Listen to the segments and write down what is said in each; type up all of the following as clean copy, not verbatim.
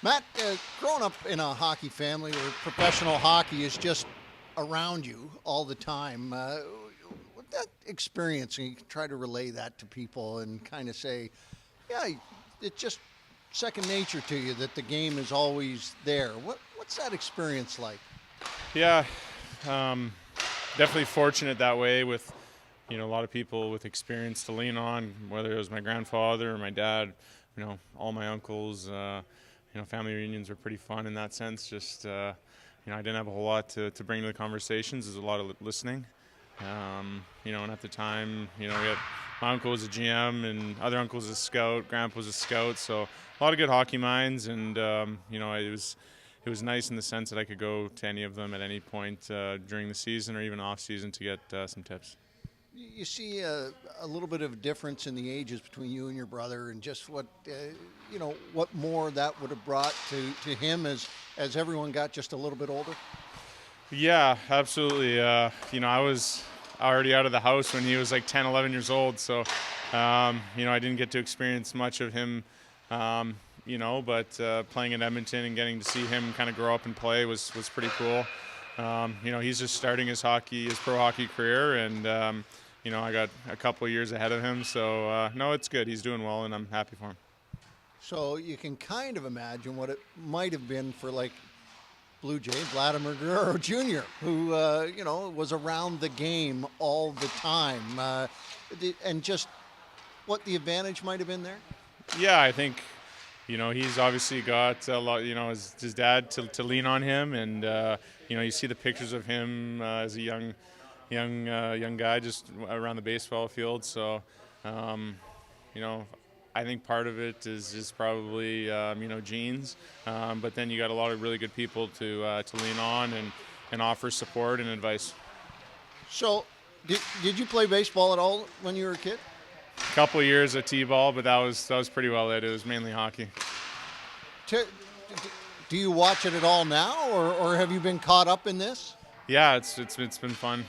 Matt, growing up in a hockey family where professional hockey is just around you all the time, what that experience, and you can try to relay that to people and kind of say, yeah, it's just second nature to you that the game is always there. What's that experience like? Yeah, definitely fortunate that way with, a lot of people with experience to lean on, whether it was my grandfather or my dad, all my uncles, family reunions were pretty fun in that sense. Just, I didn't have a whole lot to bring to the conversations. There's a lot of listening. And at the time, we had my uncle was a GM and other uncle was a scout, grandpa was a scout, so a lot of good hockey minds, and it was nice in the sense that I could go to any of them at any point during the season or even off season to get some tips. You see a little bit of difference in the ages between you and your brother, and just what what more that would have brought to him as everyone got just a little bit older. Yeah, absolutely. I was already out of the house when he was like 10, 11 years old, so I didn't get to experience much of him. But playing in Edmonton and getting to see him kind of grow up and play was pretty cool. He's just starting his pro hockey career, and I got a couple of years ahead of him. So no, it's good. He's doing well, and I'm happy for him. So you can kind of imagine what it might have been for like Blue Jay Vladimir Guerrero Jr., who was around the game all the time, and just what the advantage might have been there. Yeah, I think. He's obviously got a lot, his dad to lean on him, and you see the pictures of him as a young guy just around the baseball field. So, I think part of it is probably genes, but then you got a lot of really good people to lean on and offer support and advice. So, did you play baseball at all when you were a kid? A couple of years of t-ball, but that was pretty well it. It was mainly hockey. Do you watch it at all now, or have you been caught up in this? Yeah, it's been fun.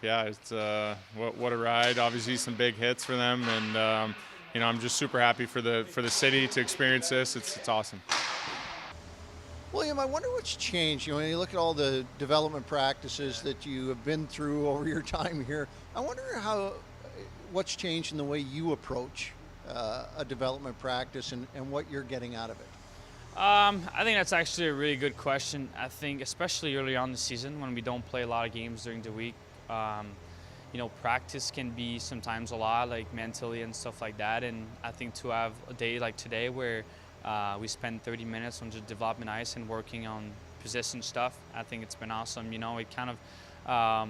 It's what a ride. Obviously, some big hits for them, and I'm just super happy for the city to experience this. It's awesome. William, I wonder what's changed. When you look at all the development practices that you have been through over your time here, I wonder what's changed in the way you approach a development practice and what you're getting out of it? I think that's actually a really good question. I think especially early on in the season when we don't play a lot of games during the week, practice can be sometimes a lot, like mentally and stuff like that. And I think to have a day like today where we spend 30 minutes on just development ice and working on position stuff, I think it's been awesome. It kind of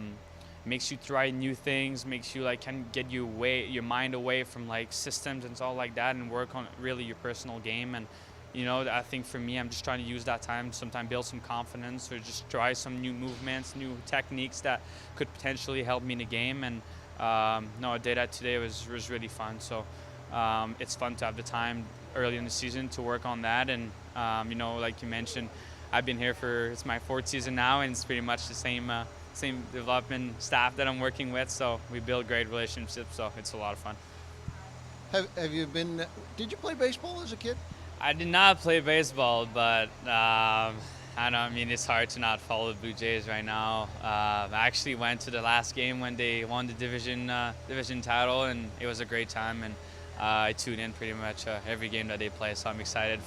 makes you try new things, makes you can get your mind away from systems and all like that, and work on really your personal game. And I think for me, I'm just trying to use that time to sometimes build some confidence or just try some new movements, new techniques that could potentially help me in the game. And a day that today was really fun. So it's fun to have the time early in the season to work on that. And like you mentioned, I've been here it's my fourth season now, and it's pretty much the same development staff that I'm working with, so we build great relationships, so it's a lot of fun. Did you play baseball as a kid? I did not play baseball, but I don't know, it's hard to not follow the Blue Jays right now. I actually went to the last game when they won the division title, and it was a great time, and I tune in pretty much every game that they play, so I'm excited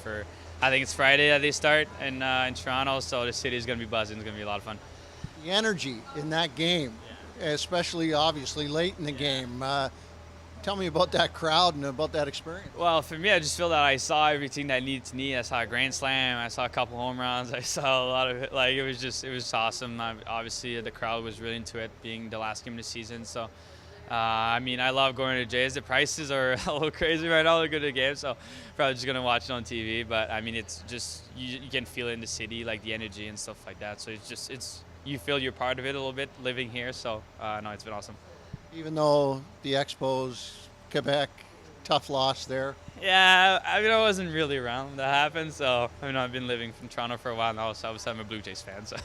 I think it's Friday that they start in Toronto, so the city is going to be buzzing. It's going to be a lot of fun. The energy in that game, especially obviously late in the game. Tell me about that crowd and about that experience. Well, for me, I just feel that I saw everything that I needed to need. I saw a grand slam. I saw a couple home runs. I saw a lot of it. It was awesome. Obviously, the crowd was really into it, being the last game of the season. So, I love going to Jays. The prices are a little crazy right now. They're good at the game, so probably just going to watch it on TV. But, it's just, you can feel it in the city, the energy and stuff like that. So, you feel you're part of it a little bit living here. So, no, it's been awesome. Even though the Expos, Quebec, tough loss there. Yeah, I wasn't really around when that happened. So, I've been living from Toronto for a while now, so I'm a Blue Jays fan. So.